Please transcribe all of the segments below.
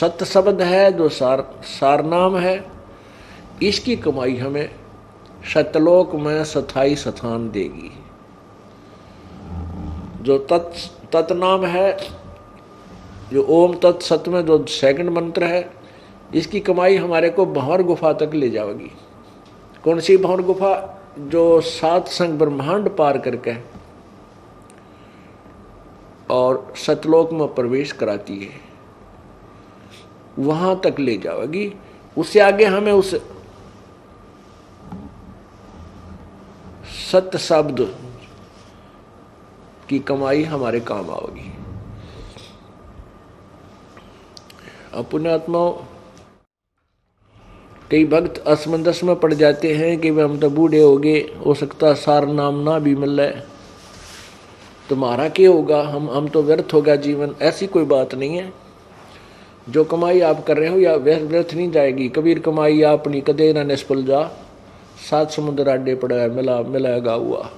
सत्य शब्द है जो सार नाम है, इसकी कमाई हमें सतलोक में स्थाई स्थान देगी। जो तत् नाम है, जो ओम तत् सत में जो सेकंड मंत्र है, इसकी कमाई हमारे को भंवर गुफा तक ले जाएगी। कौन सी भंवर गुफा? जो 7 संग ब्रह्मांड पार करके और सतलोक में प्रवेश कराती है, वहां तक ले जाएगी। उससे आगे हमें उस सत्य शब्द की कमाई हमारे काम आएगी। अब पुण्यात्माओं, कई भक्त असमंजस में पड़ जाते हैं कि हम तो बूढ़े हो गए, हो सकता सार नाम ना भी मिले, तुम्हारा क्या होगा, हम तो व्यर्थ होगा जीवन। ऐसी कोई बात नहीं है। जो कमाई आप कर रहे हो या व्यर्थ नहीं जाएगी। कबीर कमाई अपनी कदे ना निष्फल जा, 7 समुद्र आडे पड़ा है मिलाएगा हुआ।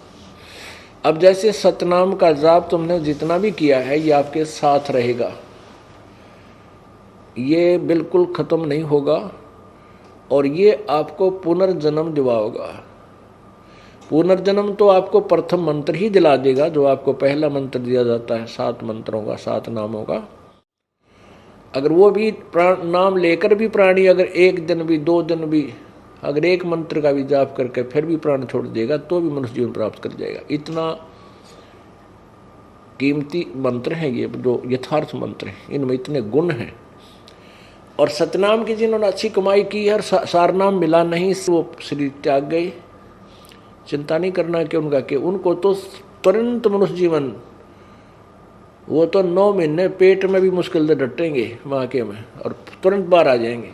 अब जैसे सतनाम का जाप तुमने जितना भी किया है ये आपके साथ रहेगा, ये बिल्कुल खत्म नहीं होगा और ये आपको पुनर्जन्म दिलाएगा। पुनर्जन्म तो आपको प्रथम मंत्र ही दिला देगा, जो आपको पहला मंत्र दिया जाता है 7 मंत्रों का, 7 नामों का। अगर वो भी नाम लेकर भी प्राणी अगर 1 दिन भी 2 दिन भी अगर एक मंत्र का भी जाप करके फिर भी प्राण छोड़ देगा तो भी मनुष्य जीवन प्राप्त कर जाएगा। इतना कीमती मंत्र है ये, जो यथार्थ मंत्र है, इनमें इतने गुण हैं। और सतनाम की जिन्होंने अच्छी कमाई की है, सारनाम मिला नहीं, वो शरीर त्याग गए, चिंता नहीं करना कि उनका कि उनको तो तुरंत मनुष्य जीवन, वो तो 9 महीने पेट में भी मुश्किल से डटेंगे माँ के में और तुरंत बाहर आ जाएंगे।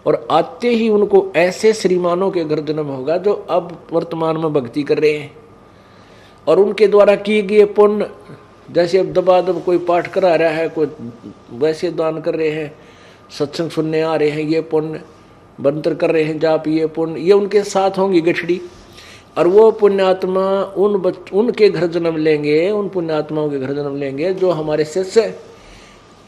और आते ही उनको ऐसे श्रीमानों के घर जन्म होगा जो अब वर्तमान में भक्ति कर रहे हैं और उनके द्वारा किए गए पुण्य, जैसे अब दबादब कोई पाठ करा रहा है, कोई वैसे दान कर रहे हैं, सत्संग सुनने आ रहे हैं, ये पुण्य मंत्र कर रहे हैं जाप, ये पुण्य, ये उनके साथ होंगी गठड़ी। और वो पुण्यात्मा उनके घर जन्म लेंगे, उन पुण्यात्माओं के घर जन्म लेंगे जो हमारे शिष्य,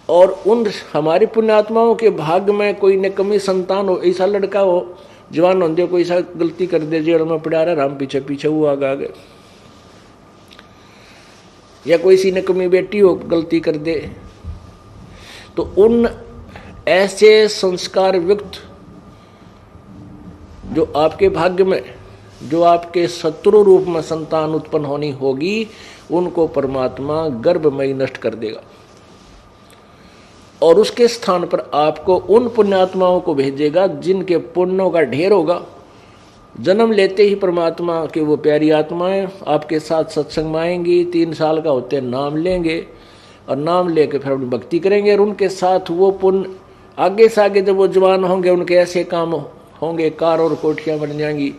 और उन हमारी पुण्यात्माओं के भाग्य में कोई निकम्मी संतान हो, ऐसा लड़का हो जवान होंगे, कोई ऐसा गलती कर दे जेल में पड़ा रहा, राम पीछे पीछे वो आगे, या कोई सी निकम्मी बेटी हो गलती कर दे, तो उन ऐसे संस्कार युक्त जो आपके भाग्य में, जो आपके शत्रु रूप में संतान उत्पन्न होनी होगी, उनको परमात्मा गर्भ में ही नष्ट कर देगा और उसके स्थान पर आपको उन पुण्यात्माओं को भेजेगा जिनके पुण्यों का ढेर होगा। जन्म लेते ही परमात्मा के वो प्यारी आत्माएं आपके साथ सत्संग में आएंगी, 3 साल का होते नाम लेंगे और नाम लेके फिर अपनी भक्ति करेंगे और उनके साथ वो पुण्य आगे से आगे जब वो जवान होंगे उनके ऐसे काम होंगे, कार और कोठियाँ बन जाएंगी,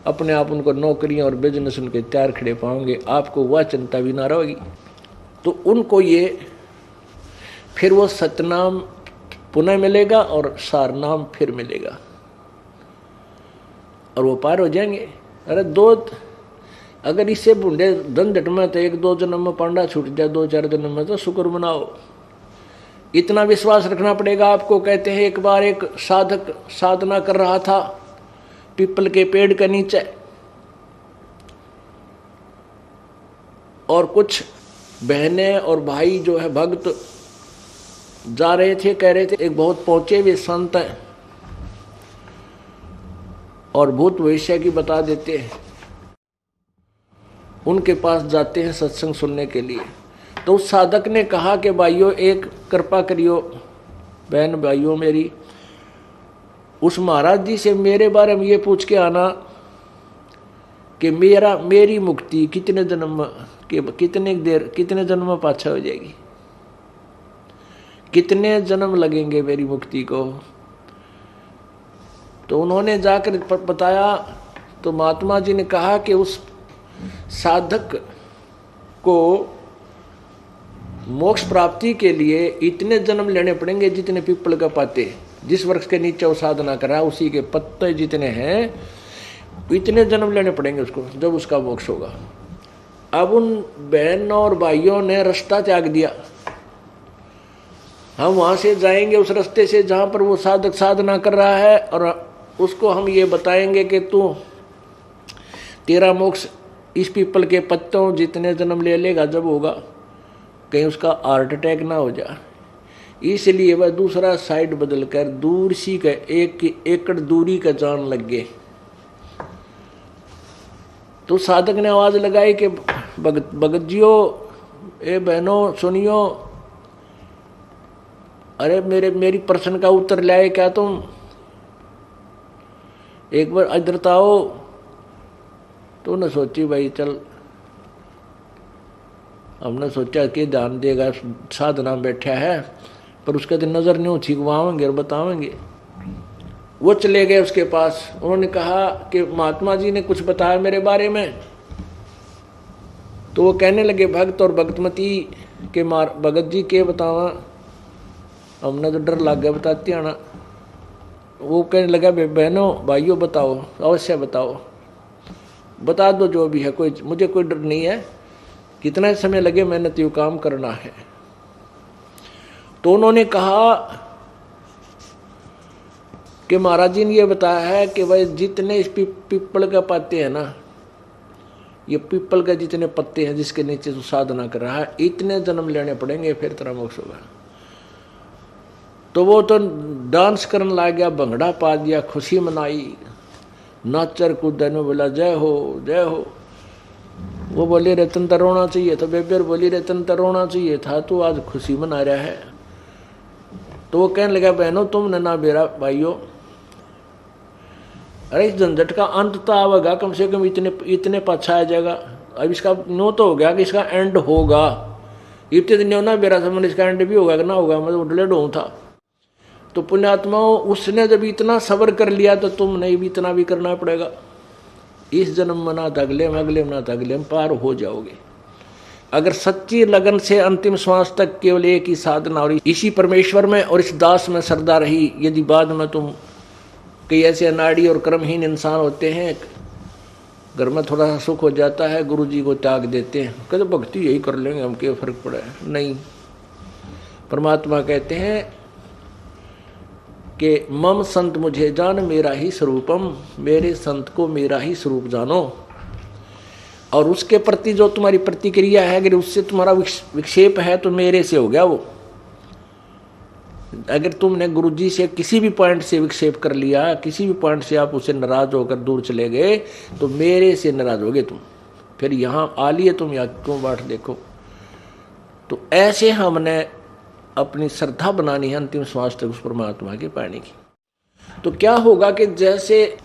अपने आप उनको नौकरियाँ और बिजनेस उनके तैयार खड़े पाओगे, आपको वह चिंता भी ना रहेगी। तो उनको ये फिर वो सतनाम पुनः मिलेगा और सारनाम फिर मिलेगा और वो पार हो जाएंगे। अरे अगर इससे बूढ़े झंझट में तो 1-2 जन्म में पांडा छूट जाए, 2-4 जन्म में तो शुक्र मनाओ। इतना विश्वास रखना पड़ेगा आपको। कहते हैं एक बार एक साधक साधना कर रहा था पीपल के पेड़ के नीचे, और कुछ बहनें और भाई जो है भक्त जा रहे थे, कह रहे थे एक बहुत पहुंचे हुए संत हैं और भूत भविष्य की बता देते हैं, उनके पास जाते हैं सत्संग सुनने के लिए। तो उस साधक ने कहा कि भाइयों एक कृपा करियो, बहन भाइयों मेरी, उस महाराज जी से मेरे बारे में ये पूछ के आना कि मेरी मुक्ति कितने जन्म कितने जन्म में पाछा हो जाएगी, कितने जन्म लगेंगे मेरी मुक्ति को। तो उन्होंने जाकर बताया तो महात्मा जी ने कहा कि उस साधक को मोक्ष प्राप्ति के लिए इतने जन्म लेने पड़ेंगे जितने पीपल का पाते, जिस वृक्ष के नीचे वो साधना करा उसी के पत्ते जितने हैं, इतने जन्म लेने पड़ेंगे उसको, जब उसका मोक्ष होगा। अब उन बहनों और भाइयों ने रास्ता त्याग दिया, हम वहाँ से जाएंगे उस रास्ते से जहाँ पर वो साधक साधना कर रहा है, और उसको हम ये बताएंगे कि तू तेरा मोक्ष इस पीपल के पत्तों जितने जन्म ले लेगा जब होगा, कहीं उसका हार्ट अटैक ना हो जाए। इसलिए वह दूसरा साइड बदल कर दूर सी का 1 एकड़ दूरी का जान लग गए। तो साधक ने आवाज लगाई कि भगत जियो, ए बहनों सुनियो, अरे मेरी प्रश्न का उत्तर लाए क्या तुम, एक बार इधर आओ। तो उन्हें सोची भाई चल, हमने सोचा कि ध्यान देगा, साधना बैठा है, पर उसके तो नजर नहीं छिगवाएंगे और बतावेंगे। वो चले गए उसके पास। उन्होंने कहा कि महात्मा जी ने कुछ बताया मेरे बारे में। तो वो कहने लगे भक्त और भक्तमती के भगत जी के बतावा, हमने तो डर लग गया बताती आना। वो कहने लगा बहनों भाइयों बताओ, अवश्य बताओ, बता दो जो भी है, कोई मुझे कोई डर नहीं है, कितना समय लगे मैंने तो काम करना है। तो उन्होंने कहा कि महाराज जी ने ये बताया है कि भाई जितने इस पीपल का पत्ते हैं ना, ये पीपल का जितने पत्ते हैं जिसके नीचे तू साधना कर रहा है, इतने जन्म लेने पड़ेंगे फिर तेरा मोक्ष होगा। तो वो तो डांस करने लग गया, भंगड़ा पा दिया, खुशी मनाई, नाचर कूदन में बोला जय हो जय हो। वो बोली रतन तो रोना चाहिए था, बेबेर बोली रतन तो रोना चाहिए था, तू आज खुशी मना रहा है। तो वो कहने लगा बहनों तुमने ना बेरा भाइयों, अरे इस झंझट का अंत तो आवेगा, कम से कम इतने पाछा आ जाएगा। अब इसका नो तो हो गया कि इसका एंड होगा, इतने दिन ना बेरा समझ इसका एंड भी होगा कि ना होगा, मैं तो उडलेड हूँ था। तो पुण्यात्माओं उसने जब इतना सब्र कर लिया तो तुमने भी इतना भी करना पड़ेगा। इस जन्म में ना अगले में, अगले में ना अगले में पार हो जाओगे। अगर सच्ची लगन से अंतिम श्वास तक केवल एक ही साधना और इसी परमेश्वर में और इस दास में श्रद्धा रही, यदि बाद में तुम कई ऐसे अनाड़ी और कर्महीन इंसान होते हैं, घर में थोड़ा सा सुख हो जाता है, गुरु जी को त्याग देते हैं, कहते भक्ति यही कर लेंगे, हम क्या फर्क पड़ा है। नहीं, परमात्मा कहते हैं कि मम संत मुझे जान मेरा ही स्वरूपम, मेरे संत को मेरा ही स्वरूप जानो। और उसके प्रति जो तुम्हारी प्रतिक्रिया है, अगर उससे तुम्हारा विक्षेप है तो मेरे से हो गया वो। अगर तुमने गुरु जी से किसी भी पॉइंट से विक्षेप कर लिया, किसी भी पॉइंट से आप उससे नाराज होकर दूर चले गए, तो मेरे से नाराज हो गए तुम, फिर यहाँ आ लिए तुम, यहाँ क्यों बाट देखो। तो ऐसे हमने अपनी श्रद्धा बनानी है अंतिम श्वास तक उस परमात्मा के पाने की। तो क्या होगा कि जैसे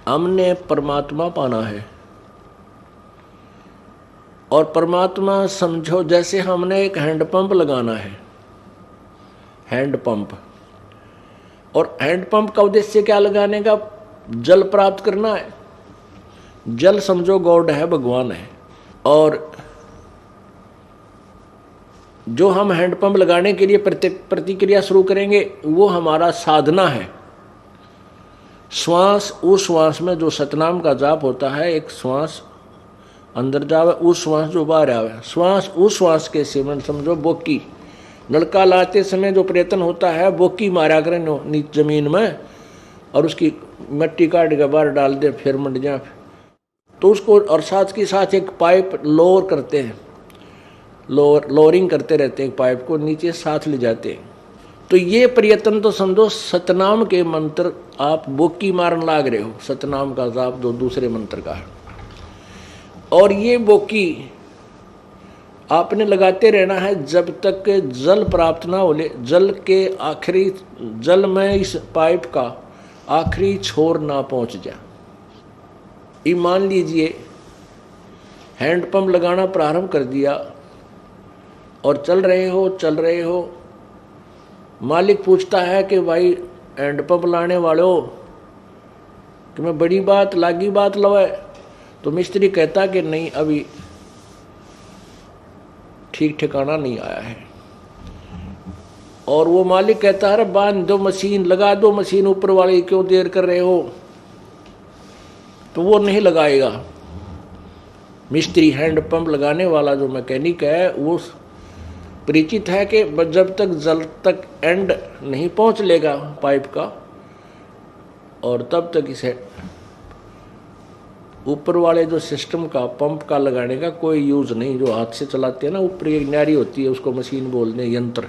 हमने परमात्मा पाना है, और परमात्मा समझो जैसे हमने एक हैंडपंप लगाना है, हैंडपंप, और हैंडपंप का उद्देश्य क्या लगाने का, जल प्राप्त करना है। जल समझो गॉड है, भगवान है, और जो हम हैंडपंप लगाने के लिए प्रतिक्रिया शुरू करेंगे वो हमारा साधना है। श्वास, उस श्वास में जो सतनाम का जाप होता है, एक श्वास अंदर जावे, उस श्वास जो बाहर आवे, श्वास उस श्वास के सेवन समझो बोकी। नलका लाते समय जो प्रयत्न होता है, बोकी मारा करें नीचे जमीन में, और उसकी मिट्टी काट के बाहर डाल दे, फिर मंड जाए तो उसको, और साथ के साथ एक पाइप लोअर करते हैं, लोअरिंग करते रहते हैं, पाइप को नीचे साथ ले जाते हैं। तो ये प्रयत्न तो समझो सतनाम के मंत्र आप बोकी मारन लाग रहे हो, सतनाम का जाप जो दूसरे मंत्र का है, और ये बोकी आपने लगाते रहना है जब तक जल प्राप्त ना हो ले। जल के आखिरी, जल में इस पाइप का आखिरी छोर ना पहुंच जाए। ये मान लीजिए हैंडपंप लगाना प्रारंभ कर दिया और चल रहे हो, मालिक पूछता है कि भाई हैंडपंप लाने वालों कि मैं बड़ी बात लागी बात लवाए, तो मिस्त्री कहता कि नहीं अभी ठीक ठिकाना नहीं आया है, और वो मालिक कहता है अरे बांध दो मशीन, लगा दो मशीन ऊपर वाली, क्यों देर कर रहे हो, तो वो नहीं लगाएगा। मिस्त्री हैंडपंप लगाने वाला जो मैकेनिक है, वो परिचित है कि जब तक जल तक एंड नहीं पहुंच लेगा पाइप का, और तब तक इसे ऊपर वाले जो सिस्टम का पंप का लगाने का कोई यूज नहीं। जो हाथ से चलाते हैं ना, ऊपर एक न्यारी होती है, उसको मशीन बोलते हैं, यंत्र।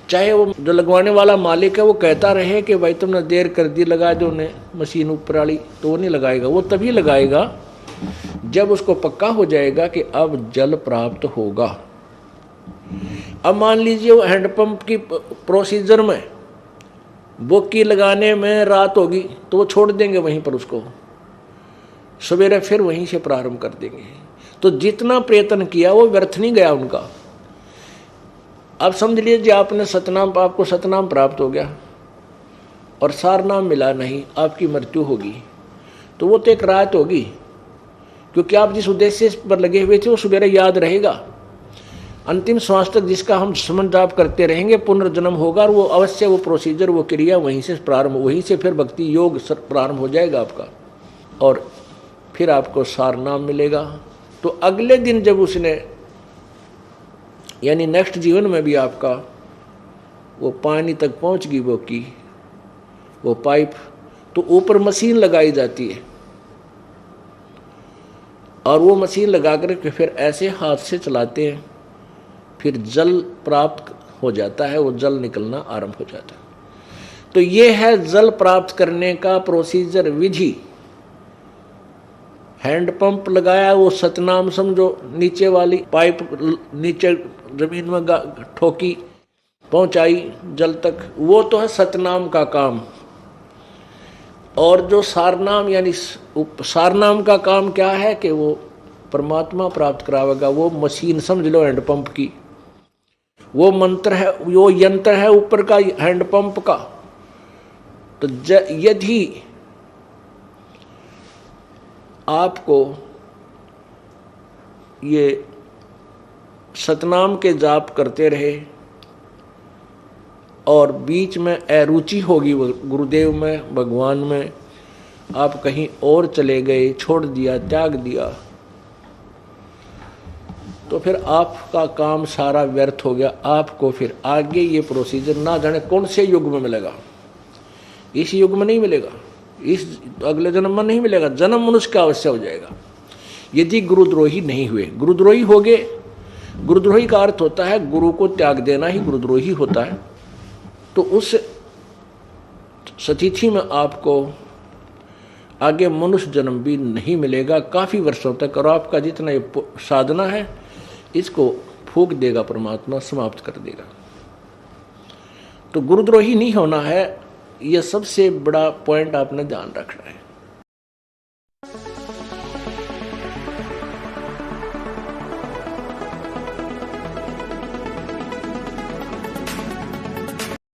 चाहे वो जो लगवाने वाला मालिक है वो कहता रहे कि भाई तुमने देर कर दी, लगा दो ने मशीन ऊपर वाली, तो वो नहीं लगाएगा। वो तभी लगाएगा जब उसको पक्का हो जाएगा कि अब जल प्राप्त होगा। अब मान लीजिए वो हैंडपंप की प्रोसीजर में बोकी लगाने में रात होगी, तो वो छोड़ देंगे वहीं पर, उसको सवेरे फिर वहीं से प्रारंभ कर देंगे। तो जितना प्रयत्न किया वो व्यर्थ नहीं गया उनका। अब समझ लीजिए आपने सतनाम, आपको सतनाम प्राप्त हो गया और सार नाम मिला नहीं, आपकी मृत्यु होगी, तो वो तो एक रात होगी, क्योंकि आप जिस उद्देश्य पर लगे हुए थे वो सवेरे याद रहेगा। अंतिम श्वास तक जिसका हम स्मरण जाप करते रहेंगे, पुनर्जन्म होगा, और वो अवश्य वो प्रोसीजर, वो क्रिया वहीं से प्रारंभ, वहीं से फिर भक्ति योग प्रारंभ हो जाएगा आपका, और फिर आपको सार नाम मिलेगा। तो अगले दिन जब उसने, यानी नेक्स्ट जीवन में भी आपका वो पानी तक पहुंच गई वो पाइप, तो ऊपर मशीन लगाई जाती है, और वो मशीन लगा कर के फिर ऐसे हाथ से चलाते हैं, फिर जल प्राप्त हो जाता है, वो जल निकलना आरंभ हो जाता है। तो ये है जल प्राप्त करने का प्रोसीजर, विधि। हैंडपंप लगाया, वो सतनाम समझो, नीचे वाली पाइप नीचे जमीन में ठोकी, पहुंचाई जल तक, वो तो है सतनाम का काम। और जो सारनाम, यानी सारनाम का काम क्या है कि वो परमात्मा प्राप्त करावेगा। वो मशीन समझ लो हैंडपंप की, वो मंत्र है, वो यंत्र है ऊपर का हैंडपंप का। तो यदि आपको ये सतनाम के जाप करते रहे और बीच में अरुचि होगी गुरुदेव में, भगवान में, आप कहीं और चले गए, छोड़ दिया, त्याग दिया, तो फिर आपका काम सारा व्यर्थ हो गया। आपको फिर आगे ये प्रोसीजर ना जाने कौन से युग में मिलेगा, इस युग में नहीं मिलेगा, इस अगले जन्म में नहीं मिलेगा, जन्म मनुष्य का अवश्य हो जाएगा यदि गुरुद्रोही नहीं हुए। गुरुद्रोही हो गए, गुरुद्रोही का अर्थ होता है गुरु को त्याग देना ही गुरुद्रोही होता है। तो उस स्थिति में आपको आगे मनुष्य जन्म भी नहीं मिलेगा काफ़ी वर्षों तक, और आपका जितना ये साधना है इसको फूंक देगा परमात्मा, समाप्त कर देगा। तो गुरुद्रोही नहीं होना है, यह सबसे बड़ा पॉइंट आपने ध्यान रखना है।